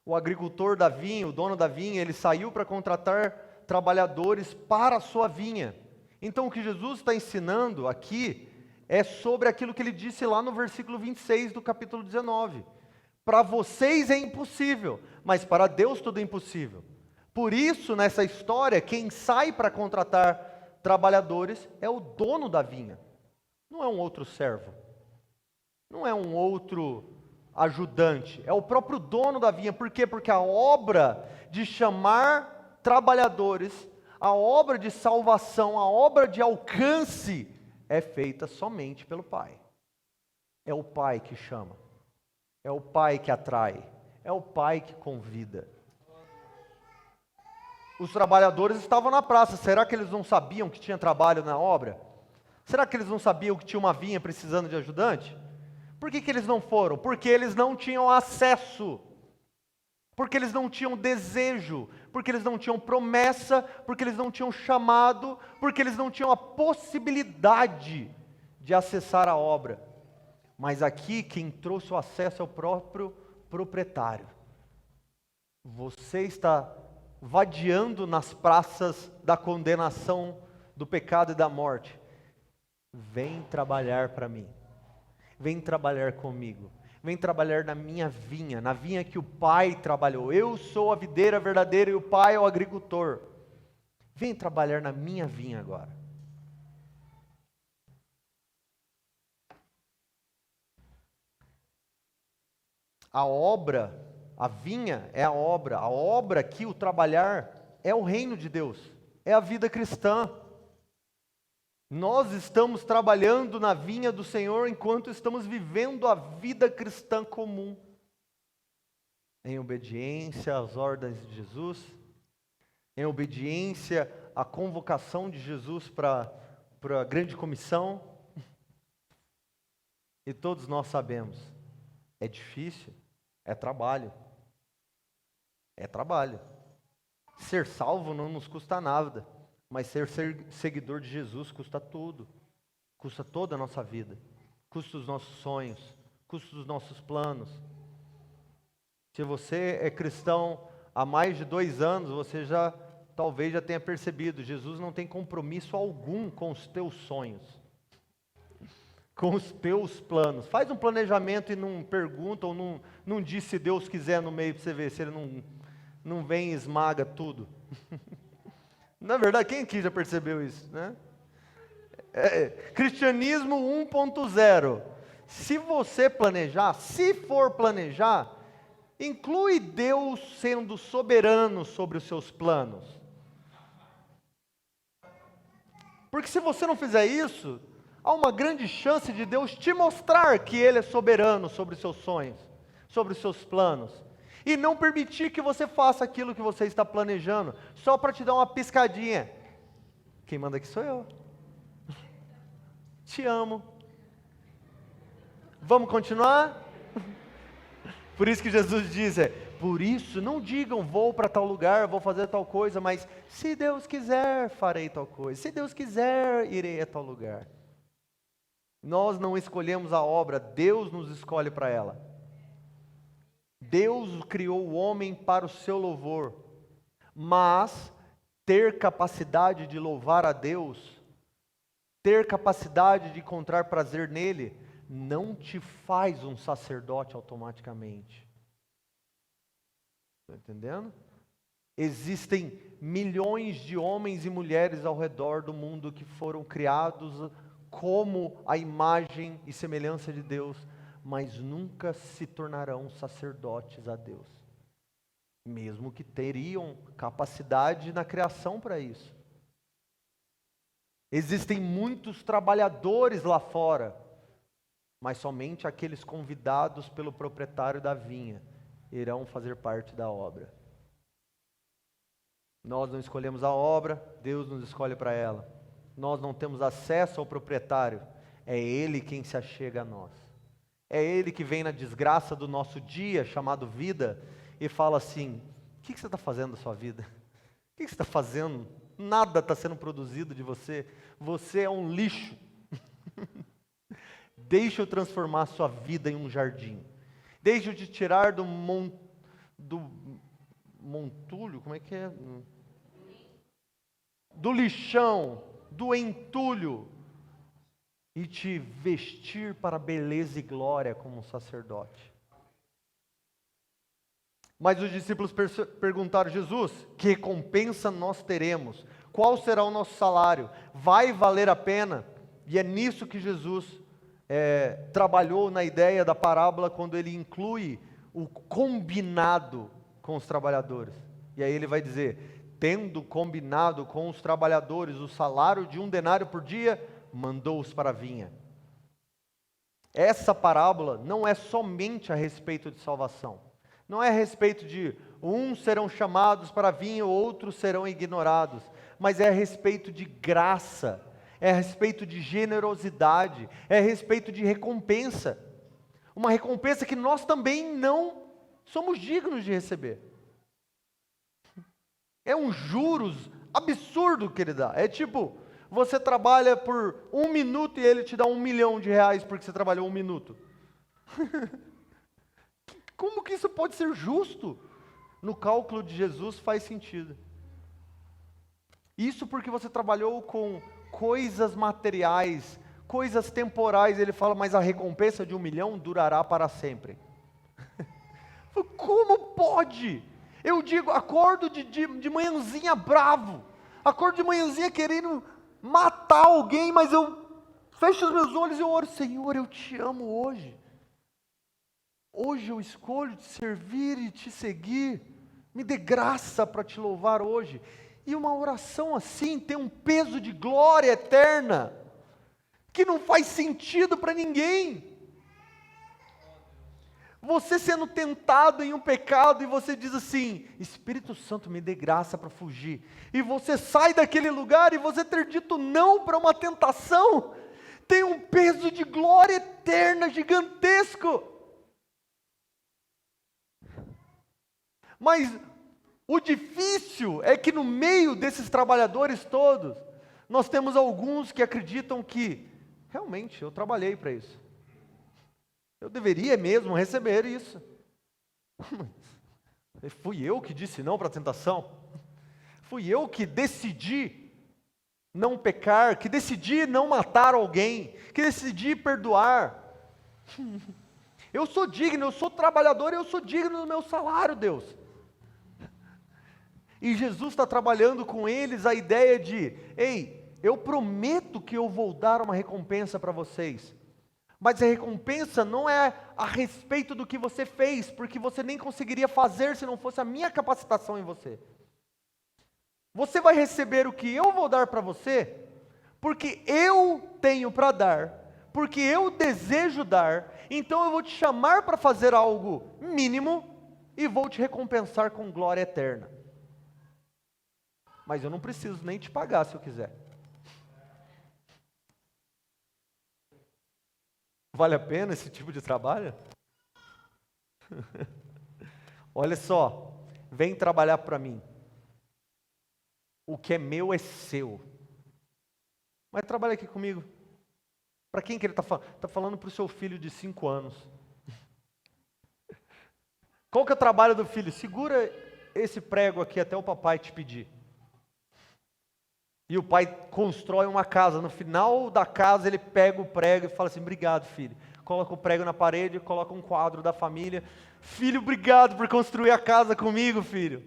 O agricultor da vinha, o dono da vinha, ele saiu para contratar trabalhadores para a sua vinha. Então o que Jesus está ensinando aqui é sobre aquilo que ele disse lá no versículo 26 do capítulo 19. Para vocês é impossível, mas para Deus tudo é impossível. Por isso, nessa história, quem sai para contratar trabalhadores é o dono da vinha. Não é um outro servo. Não é um outro ajudante. É o próprio dono da vinha. Por quê? Porque a obra de chamar trabalhadores, a obra de salvação, a obra de alcance é feita somente pelo Pai. É o Pai que chama. É o Pai que atrai. É o Pai que convida. Os trabalhadores estavam na praça. Será que eles não sabiam que tinha trabalho na obra? Será que eles não sabiam que tinha uma vinha precisando de ajudante? Por que eles não foram? Porque eles não tinham acesso. Porque eles não tinham desejo. Porque eles não tinham promessa. Porque eles não tinham chamado. Porque eles não tinham a possibilidade de acessar a obra. Mas aqui quem trouxe o acesso é o próprio proprietário. Você está vadiando nas praças da condenação, do pecado e da morte. Vem trabalhar para mim. Vem trabalhar comigo. Vem trabalhar na minha vinha, na vinha que o Pai trabalhou. Eu sou a videira verdadeira e o Pai é o agricultor. Vem trabalhar na minha vinha agora. A obra a vinha é a obra aqui, o trabalhar, é o reino de Deus, é a vida cristã. Nós estamos trabalhando na vinha do Senhor enquanto estamos vivendo a vida cristã comum, em obediência às ordens de Jesus, em obediência à convocação de Jesus para a grande comissão. E todos nós sabemos, é difícil, é trabalho. É trabalho. Ser salvo não nos custa nada, mas ser seguidor de Jesus custa tudo. Custa toda a nossa vida, custa os nossos sonhos, custa os nossos planos. Se você é cristão há mais de 2 anos, você talvez já tenha percebido, Jesus não tem compromisso algum com os teus sonhos, com os teus planos. Faz um planejamento e não pergunta, ou não diz se Deus quiser no meio para você ver, se Ele não vem e esmaga tudo. Na verdade, quem aqui já percebeu isso, né? Cristianismo 1.0. Se você planejar, se for planejar, inclui Deus sendo soberano sobre os seus planos. Porque se você não fizer isso, há uma grande chance de Deus te mostrar que Ele é soberano sobre os seus sonhos, sobre os seus planos, e não permitir que você faça aquilo que você está planejando, só para te dar uma piscadinha. Quem manda aqui sou eu. Te amo. Vamos continuar? Por isso que Jesus diz, por isso não digam vou para tal lugar, vou fazer tal coisa, mas se Deus quiser farei tal coisa, se Deus quiser irei a tal lugar. Nós não escolhemos a obra, Deus nos escolhe para ela. Deus criou o homem para o seu louvor, mas ter capacidade de louvar a Deus, ter capacidade de encontrar prazer nele, não te faz um sacerdote automaticamente. Está entendendo? Existem milhões de homens e mulheres ao redor do mundo que foram criados como a imagem e semelhança de Deus, mas nunca se tornarão sacerdotes a Deus, mesmo que teriam capacidade na criação para isso. Existem muitos trabalhadores lá fora, mas somente aqueles convidados pelo proprietário da vinha irão fazer parte da obra. Nós não escolhemos a obra, Deus nos escolhe para ela. Nós não temos acesso ao proprietário, é Ele quem se achega a nós. É Ele que vem na desgraça do nosso dia, chamado vida, e fala assim, o que você está fazendo da sua vida? O que você está fazendo? Nada está sendo produzido de você. Você é um lixo. Deixa eu transformar a sua vida em um jardim. Deixa eu te tirar do montulho, como é que é? Do lixão, do entulho, e te vestir para beleza e glória como um sacerdote. Mas os discípulos perguntaram a Jesus, que recompensa nós teremos? Qual será o nosso salário? Vai valer a pena? E é nisso que Jesus trabalhou na ideia da parábola, quando ele inclui o combinado com os trabalhadores. E aí ele vai dizer, tendo combinado com os trabalhadores o salário de 1 denário por dia, mandou-os para a vinha. Essa parábola não é somente a respeito de salvação. Não é a respeito de uns serão chamados para a vinha, outros serão ignorados. Mas é a respeito de graça, é a respeito de generosidade, é a respeito de recompensa. Uma recompensa que nós também não somos dignos de receber. É um juros absurdo que ele dá. É tipo, você trabalha por 1 minuto e ele te dá R$1 milhão porque você trabalhou 1 minuto. Como que isso pode ser justo? No cálculo de Jesus faz sentido. Isso porque você trabalhou com coisas materiais, coisas temporais. Ele fala, mas a recompensa de 1 milhão durará para sempre. Como pode? Eu digo, acordo de manhãzinha bravo, acordo de manhãzinha querendo matar alguém, mas eu fecho os meus olhos e eu oro, Senhor, eu te amo hoje. Hoje eu escolho te servir e te seguir. Me dê graça para te louvar hoje. E uma oração assim tem um peso de glória eterna, que não faz sentido para ninguém. Você sendo tentado em um pecado e você diz assim: Espírito Santo, me dê graça para fugir. E você sai daquele lugar e você ter dito não para uma tentação, tem um peso de glória eterna gigantesco. Mas o difícil é que no meio desses trabalhadores todos, nós temos alguns que acreditam que, realmente, eu trabalhei para isso. Eu deveria mesmo receber isso. Fui eu que disse não para a tentação. Fui eu que decidi não pecar, que decidi não matar alguém, que decidi perdoar. Eu sou digno, eu sou trabalhador, eu sou digno do meu salário, Deus. E Jesus está trabalhando com eles a ideia de: ei, eu prometo que eu vou dar uma recompensa para vocês. Mas a recompensa não é a respeito do que você fez, porque você nem conseguiria fazer se não fosse a minha capacitação em você. Você vai receber o que eu vou dar para você, porque eu tenho para dar, porque eu desejo dar, então eu vou te chamar para fazer algo mínimo e vou te recompensar com glória eterna. Mas eu não preciso nem te pagar se eu quiser. Vale a pena esse tipo de trabalho? Olha só, vem trabalhar para mim. O que é meu é seu. Mas trabalha aqui comigo. Para quem que ele está falando? Está falando para o seu filho de 5 anos. Qual que é o trabalho do filho? Segura esse prego aqui até o papai te pedir. E o pai constrói uma casa. No final da casa ele pega o prego e fala assim: obrigado, filho. Coloca o prego na parede, coloca um quadro da família. Filho, obrigado por construir a casa comigo, filho.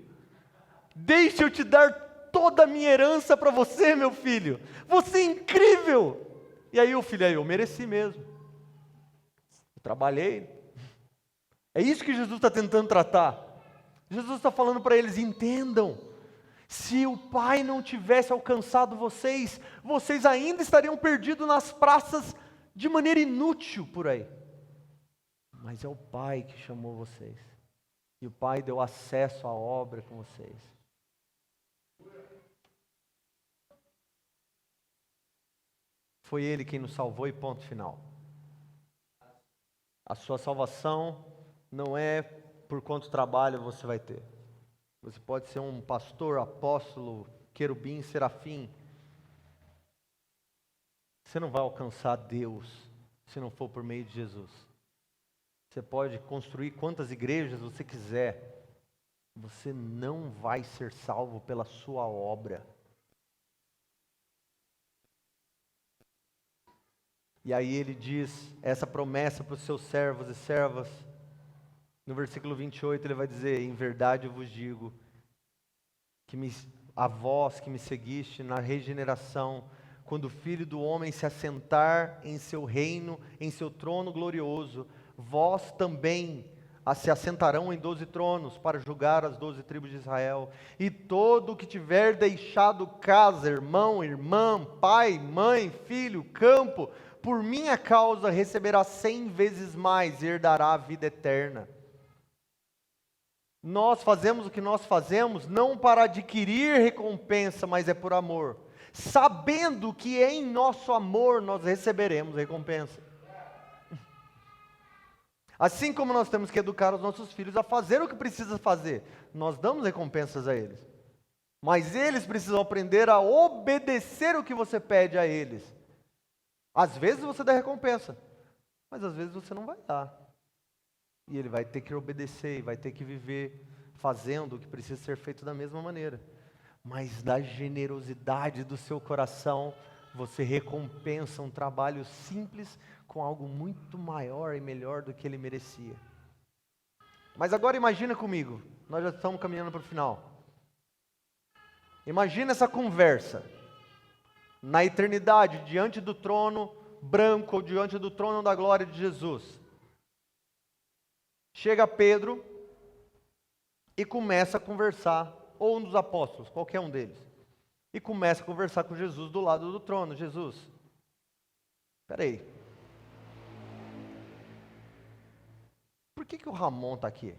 Deixa eu te dar toda a minha herança para você, meu filho. Você é incrível. E aí o filho: eu mereci mesmo. Eu trabalhei. É isso que Jesus está tentando tratar. Jesus está falando para eles: entendam. Se o Pai não tivesse alcançado vocês, vocês ainda estariam perdidos nas praças de maneira inútil por aí. Mas é o Pai que chamou vocês. E o Pai deu acesso à obra com vocês. Foi Ele quem nos salvou e ponto final. A sua salvação não é por quanto trabalho você vai ter. Você pode ser um pastor, apóstolo, querubim, serafim. Você não vai alcançar Deus se não for por meio de Jesus. Você pode construir quantas igrejas você quiser. Você não vai ser salvo pela sua obra. E aí ele diz essa promessa para os seus servos e servas. No versículo 28 ele vai dizer: em verdade eu vos digo, a vós que me seguiste na regeneração, quando o Filho do Homem se assentar em seu reino, em seu trono glorioso, vós também se assentarão em 12 tronos, para julgar as 12 tribos de Israel. E todo o que tiver deixado casa, irmão, irmã, pai, mãe, filho, campo, por minha causa receberá 100 vezes mais e herdará a vida eterna. Nós fazemos o que nós fazemos não para adquirir recompensa, mas é por amor, sabendo que em nosso amor nós receberemos recompensa. Assim como nós temos que educar os nossos filhos a fazer o que precisa fazer, nós damos recompensas a eles, mas eles precisam aprender a obedecer o que você pede a eles. Às vezes você dá recompensa, mas às vezes você não vai dar. E ele vai ter que obedecer, vai ter que viver fazendo o que precisa ser feito da mesma maneira. Mas da generosidade do seu coração, você recompensa um trabalho simples com algo muito maior e melhor do que ele merecia. Mas agora imagina comigo, nós já estamos caminhando para o final. Imagina essa conversa, na eternidade, diante do trono branco, ou diante do trono da glória de Jesus. Chega Pedro e começa a conversar, ou um dos apóstolos, qualquer um deles, e começa a conversar com Jesus do lado do trono. Jesus, espera aí, por que o Ramon está aqui?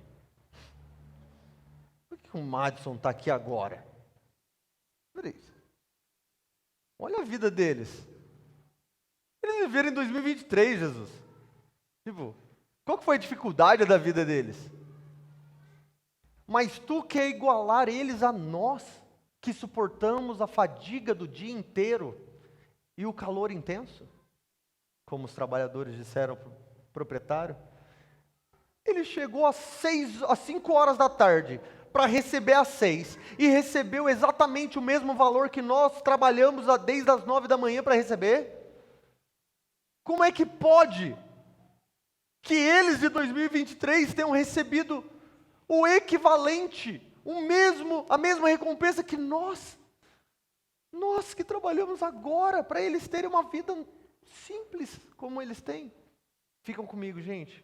Por que o Madison está aqui agora? Espera aí, olha a vida deles. Eles viveram em 2023, Jesus. Tipo, qual que foi a dificuldade da vida deles? Mas tu quer igualar eles a nós, que suportamos a fadiga do dia inteiro e o calor intenso? Como os trabalhadores disseram para o proprietário. Ele chegou às 5 horas da tarde para receber às 6 e recebeu exatamente o mesmo valor que nós trabalhamos desde as 9 da manhã para receber? Como é que pode que eles de 2023 tenham recebido o equivalente, a mesma recompensa que nós que trabalhamos agora, para eles terem uma vida simples como eles têm? Ficam comigo, gente.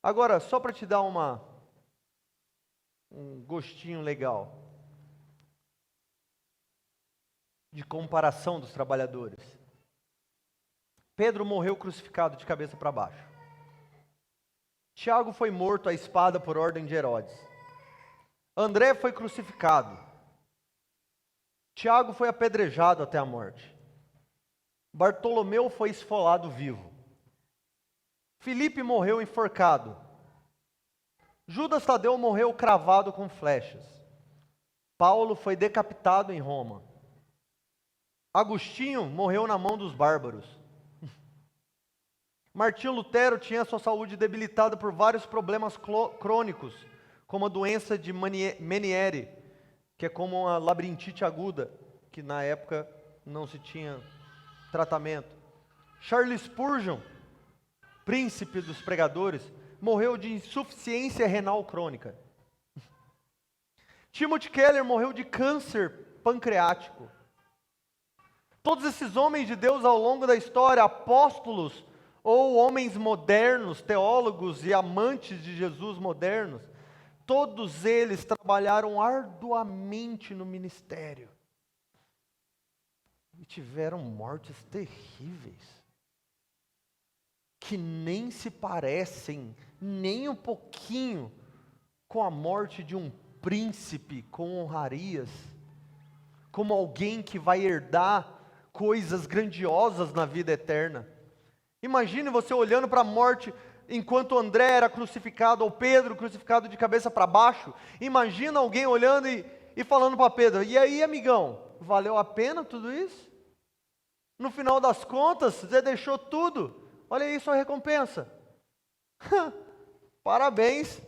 Agora, só para te dar um gostinho legal de comparação dos trabalhadores. Pedro morreu crucificado de cabeça para baixo. Tiago foi morto à espada por ordem de Herodes. André foi crucificado. Tiago foi apedrejado até a morte. Bartolomeu foi esfolado vivo. Filipe morreu enforcado. Judas Tadeu morreu cravado com flechas. Paulo foi decapitado em Roma. Agostinho morreu na mão dos bárbaros. Martinho Lutero tinha sua saúde debilitada por vários problemas crônicos, como a doença de Meniere, que é como uma labirintite aguda, que na época não se tinha tratamento. Charles Spurgeon, príncipe dos pregadores, morreu de insuficiência renal crônica. Timothy Keller morreu de câncer pancreático. Todos esses homens de Deus ao longo da história, apóstolos ou homens modernos, teólogos e amantes de Jesus modernos, todos eles trabalharam arduamente no ministério e tiveram mortes terríveis, que nem se parecem nem um pouquinho com a morte de um príncipe com honrarias, como alguém que vai herdar coisas grandiosas na vida eterna. Imagine você olhando para a morte enquanto André era crucificado, ou Pedro crucificado de cabeça para baixo. Imagina alguém olhando e falando para Pedro: e aí, amigão, valeu a pena tudo isso? No final das contas, você deixou tudo, olha aí sua recompensa. Parabéns,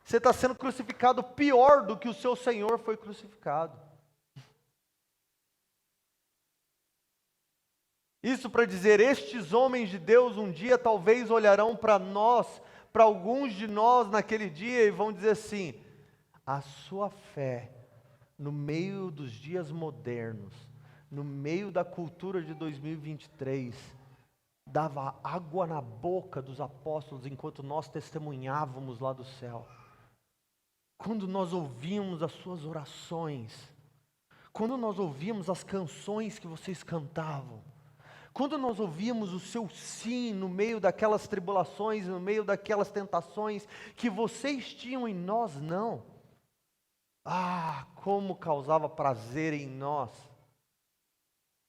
você está sendo crucificado pior do que o seu Senhor foi crucificado. Isso para dizer, estes homens de Deus um dia talvez olharão para nós, para alguns de nós naquele dia, e vão dizer assim: a sua fé, no meio dos dias modernos, no meio da cultura de 2023, dava água na boca dos apóstolos enquanto nós testemunhávamos lá do céu. Quando nós ouvíamos as suas orações, quando nós ouvíamos as canções que vocês cantavam, quando nós ouvíamos o seu sim no meio daquelas tribulações, no meio daquelas tentações que vocês tinham e nós não. Ah, como causava prazer em nós.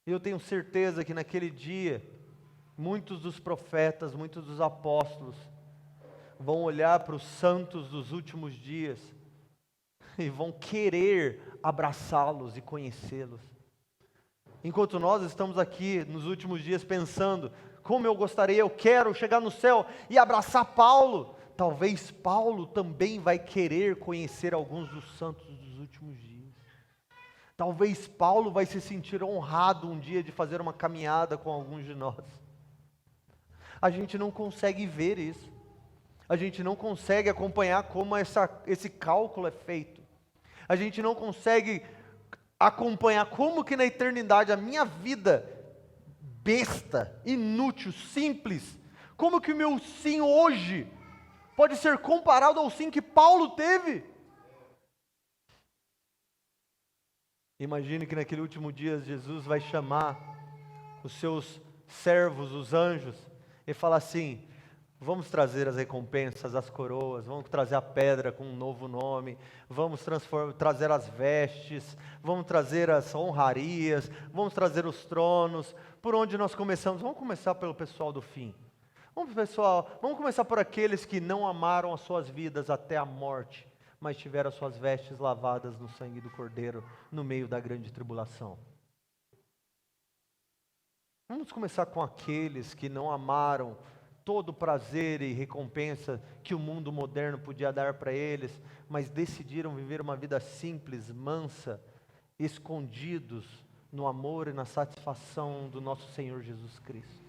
Eu tenho certeza que naquele dia, muitos dos profetas, muitos dos apóstolos, vão olhar para os santos dos últimos dias e vão querer abraçá-los e conhecê-los. Enquanto nós estamos aqui nos últimos dias pensando, como eu gostaria, eu quero chegar no céu e abraçar Paulo. Talvez Paulo também vai querer conhecer alguns dos santos dos últimos dias. Talvez Paulo vai se sentir honrado um dia de fazer uma caminhada com alguns de nós. A gente não consegue ver isso. A gente não consegue acompanhar como esse cálculo é feito. A gente não consegue acompanhar como que na eternidade a minha vida besta, inútil, simples, Como que o meu sim hoje pode ser comparado ao sim que Paulo teve? Imagine que naquele último dia Jesus vai chamar os seus servos, os anjos, e falar assim: vamos trazer as recompensas, as coroas, vamos trazer a pedra com um novo nome, vamos trazer as vestes, vamos trazer as honrarias, vamos trazer os tronos. Por onde nós começamos? Vamos começar pelo pessoal do fim. Vamos começar por aqueles que não amaram as suas vidas até a morte, mas tiveram as suas vestes lavadas no sangue do Cordeiro, no meio da grande tribulação. Vamos começar com aqueles que não amaram todo o prazer e recompensa que o mundo moderno podia dar para eles, mas decidiram viver uma vida simples, mansa, escondidos no amor e na satisfação do nosso Senhor Jesus Cristo.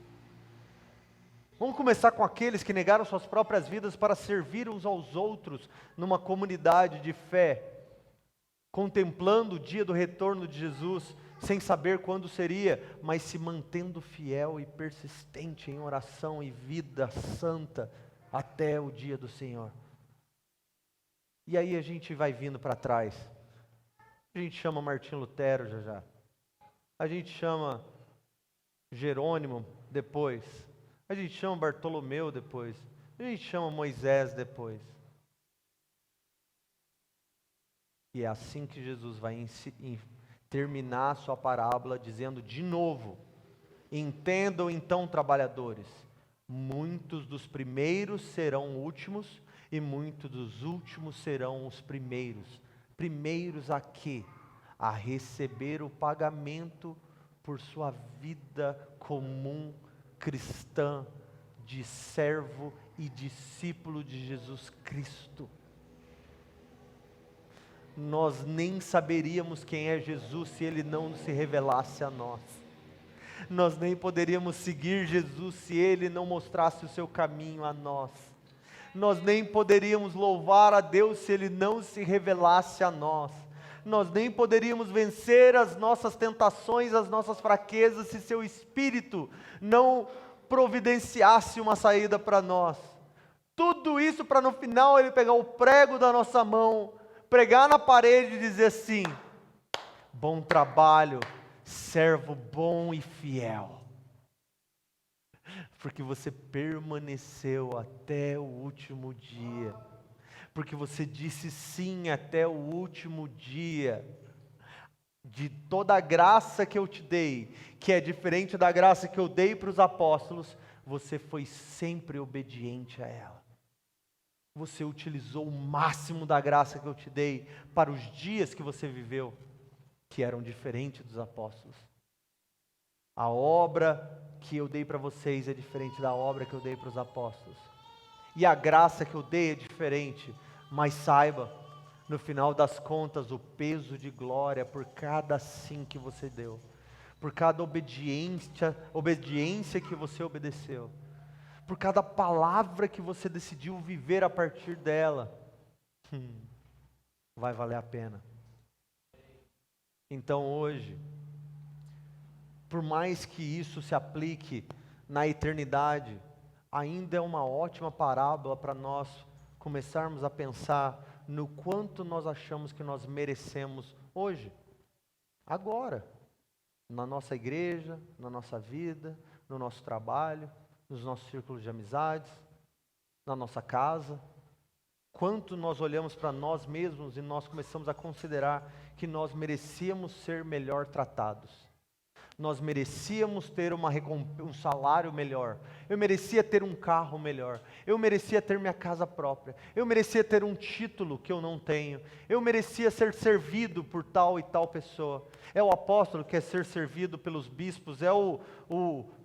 Vamos começar com aqueles que negaram suas próprias vidas para servir uns aos outros numa comunidade de fé, contemplando o dia do retorno de Jesus, sem saber quando seria, mas se mantendo fiel e persistente em oração e vida santa até o dia do Senhor. E aí a gente vai vindo para trás. A gente chama Martim Lutero já. A gente chama Jerônimo depois. A gente chama Bartolomeu depois. A gente chama Moisés depois. E é assim que Jesus vai terminar a sua parábola dizendo de novo: entendam então, trabalhadores, muitos dos primeiros serão últimos e muitos dos últimos serão os primeiros. Primeiros a quê? A receber o pagamento por sua vida comum cristã, de servo e discípulo de Jesus Cristo. Nós nem saberíamos quem é Jesus se Ele não se revelasse a nós. Nós nem poderíamos seguir Jesus se Ele não mostrasse o seu caminho a nós. Nós nem poderíamos louvar a Deus se Ele não se revelasse a nós. Nós nem poderíamos vencer as nossas tentações, as nossas fraquezas, se seu Espírito não providenciasse uma saída para nós. Tudo isso para no final Ele pegar o prego da nossa mão, pregar na parede e dizer assim: bom trabalho, servo bom e fiel, porque você permaneceu até o último dia, porque você disse sim até o último dia. De toda a graça que eu te dei, que é diferente da graça que eu dei para os apóstolos, você foi sempre obediente a ela. Você utilizou o máximo da graça que eu te dei para os dias que você viveu, que eram diferentes dos apóstolos. A obra que eu dei para vocês é diferente da obra que eu dei para os apóstolos. E a graça que eu dei é diferente, mas saiba, no final das contas, o peso de glória por cada sim que você deu, por cada obediência que você obedeceu, por cada palavra que você decidiu viver a partir dela, vai valer a pena. Então hoje, por mais que isso se aplique na eternidade, ainda é uma ótima parábola para nós começarmos a pensar no quanto nós achamos que nós merecemos hoje, agora, na nossa igreja, na nossa vida, no nosso trabalho, nos nossos círculos de amizades, na nossa casa. Quanto nós olhamos para nós mesmos e nós começamos a considerar que nós merecíamos ser melhor tratados. Nós merecíamos ter um salário melhor. Eu merecia ter um carro melhor. Eu merecia ter minha casa própria. Eu merecia ter um título que eu não tenho. Eu merecia ser servido por tal e tal pessoa. É o apóstolo que quer ser servido pelos bispos. É o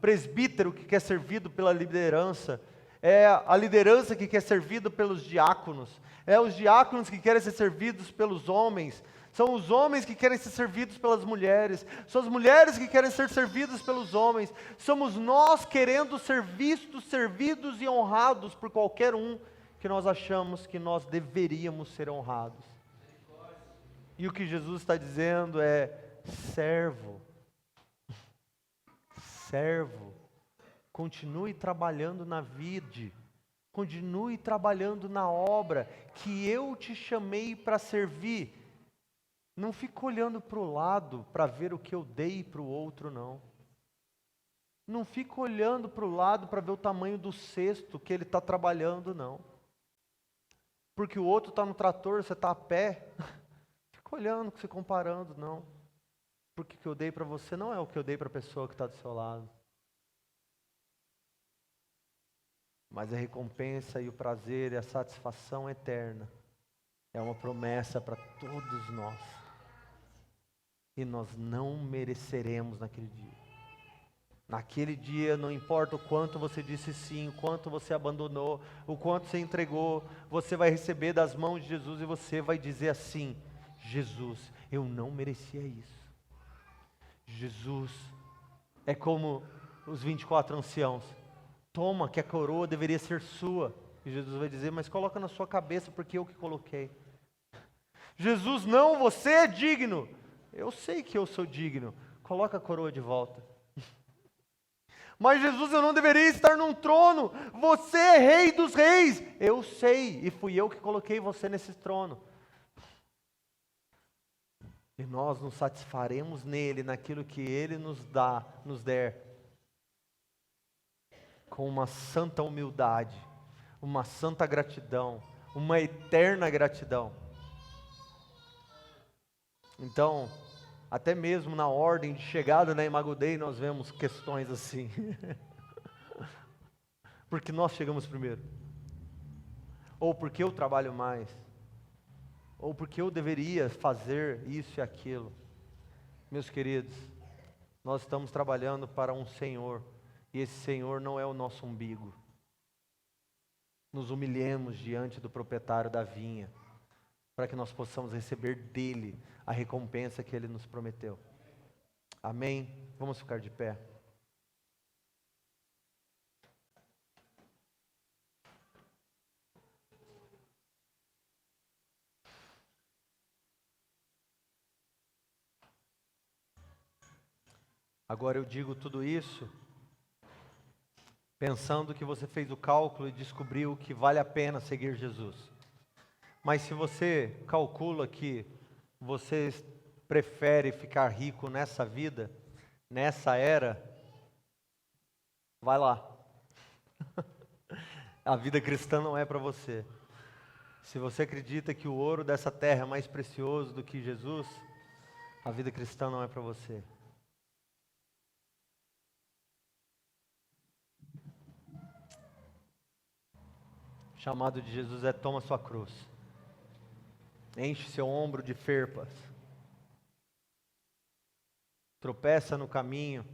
presbítero que quer ser servido pela liderança. É a liderança que quer ser servido pelos diáconos. É os diáconos que querem ser servidos pelos homens. São os homens que querem ser servidos pelas mulheres. São as mulheres que querem ser servidas pelos homens. Somos nós querendo ser vistos, servidos e honrados por qualquer um que nós achamos que nós deveríamos ser honrados. E o que Jesus está dizendo é: servo, Continue trabalhando na vide, continue trabalhando na obra que eu te chamei para servir. Não fica olhando para o lado para ver o que eu dei para o outro, não. Não fica olhando para o lado para ver o tamanho do cesto que ele está trabalhando, não. Porque o outro está no trator, você está a pé. Fica olhando, se comparando, não. Porque o que eu dei para você não é o que eu dei para a pessoa que está do seu lado. Mas a recompensa e o prazer e a satisfação eterna é uma promessa para todos nós. E nós não mereceremos naquele dia. Naquele dia, não importa o quanto você disse sim, o quanto você abandonou, o quanto você entregou, você vai receber das mãos de Jesus e você vai dizer assim: Jesus, eu não merecia isso. Jesus, é como os 24 anciãos. Toma, que a coroa deveria ser sua. E Jesus vai dizer, mas coloca na sua cabeça, porque eu que coloquei. Jesus, não, você é digno. Eu sei que eu sou digno. Coloca a coroa de volta. Mas Jesus, eu não deveria estar num trono. Você é rei dos reis. Eu sei, e fui eu que coloquei você nesse trono. E nós nos satisfaremos nele, naquilo que ele nos der. Com uma santa humildade, uma santa gratidão, uma eterna gratidão. Então, até mesmo na ordem de chegada na Imago Dei, nós vemos questões assim. Porque nós chegamos primeiro. Ou porque eu trabalho mais. Ou porque eu deveria fazer isso e aquilo. Meus queridos, nós estamos trabalhando para um Senhor. E esse Senhor não é o nosso umbigo. Nos humilhemos diante do proprietário da vinha, para que nós possamos receber dele a recompensa que ele nos prometeu. Amém? Vamos ficar de pé. Agora eu digo tudo isso pensando que você fez o cálculo e descobriu que vale a pena seguir Jesus. Mas se você calcula que você prefere ficar rico nessa vida, nessa era, vai lá. A vida cristã não é para você. Se você acredita que o ouro dessa terra é mais precioso do que Jesus, a vida cristã não é para você. O chamado de Jesus é: toma sua cruz, enche seu ombro de ferpas, tropeça no caminho,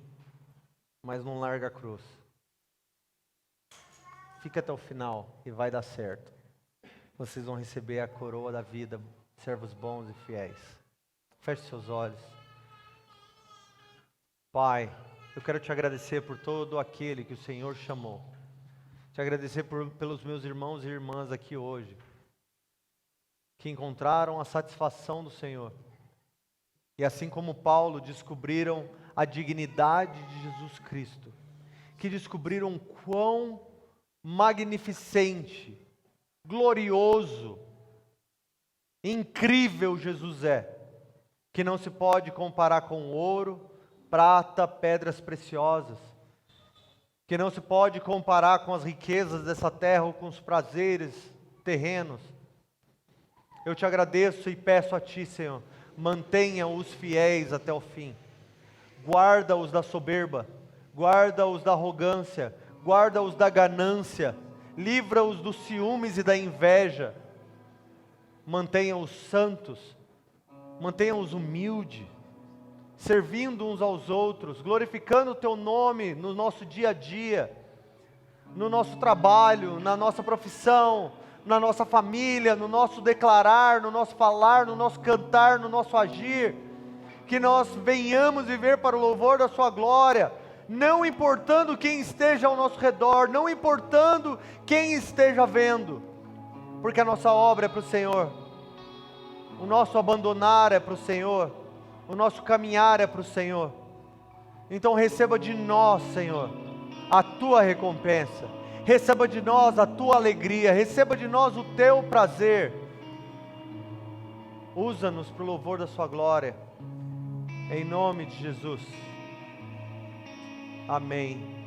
mas não larga a cruz. Fica até o final e vai dar certo. Vocês vão receber a coroa da vida, servos bons e fiéis. Feche seus olhos. Pai, eu quero te agradecer por todo aquele que o Senhor chamou. Te agradecer pelos meus irmãos e irmãs aqui hoje, que encontraram a satisfação do Senhor. E assim como Paulo, descobriram a dignidade de Jesus Cristo. Que descobriram quão magnificente, glorioso, incrível Jesus é. Que não se pode comparar com ouro, prata, pedras preciosas. Que não se pode comparar com as riquezas dessa terra ou com os prazeres terrenos. Eu te agradeço e peço a Ti, Senhor, mantenha os fiéis até o fim. Guarda-os da soberba, guarda-os da arrogância, guarda-os da ganância, livra-os dos ciúmes e da inveja. Mantenha-os santos, mantenha-os humildes, servindo uns aos outros, glorificando o Teu nome no nosso dia a dia, no nosso trabalho, na nossa profissão, na nossa família, no nosso declarar, no nosso falar, no nosso cantar, no nosso agir. Que nós venhamos viver para o louvor da Sua glória, não importando quem esteja ao nosso redor, não importando quem esteja vendo, porque a nossa obra é para o Senhor, o nosso abandonar é para o Senhor, o nosso caminhar é para o Senhor. Então receba de nós, Senhor, a tua recompensa, receba de nós a tua alegria, receba de nós o teu prazer. Usa-nos para o louvor da sua glória, em nome de Jesus. Amém.